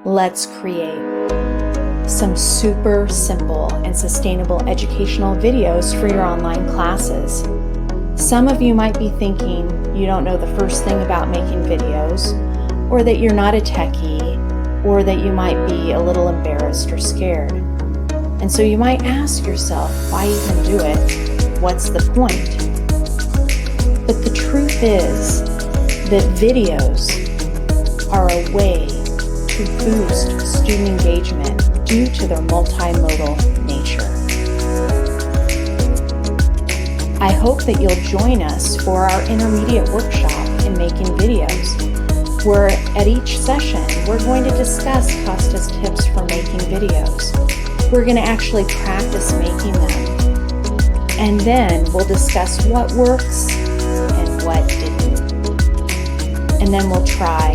Let's create some super simple and sustainable educational videos for your online classes. Some of you might be thinking you don't know the first thing about making videos, or that you're not a techie, or that you might be a little embarrassed or scared. And so you might ask yourself, why even do it? What's the point? But the truth is that videos are a way to boost student engagement due to their multimodal nature. I hope that you'll join us for our intermediate workshop in making videos, where at each session we're going to discuss Costa's tips for making videos. We're going to actually practice making them, and then we'll discuss what works and what didn't. And then we'll try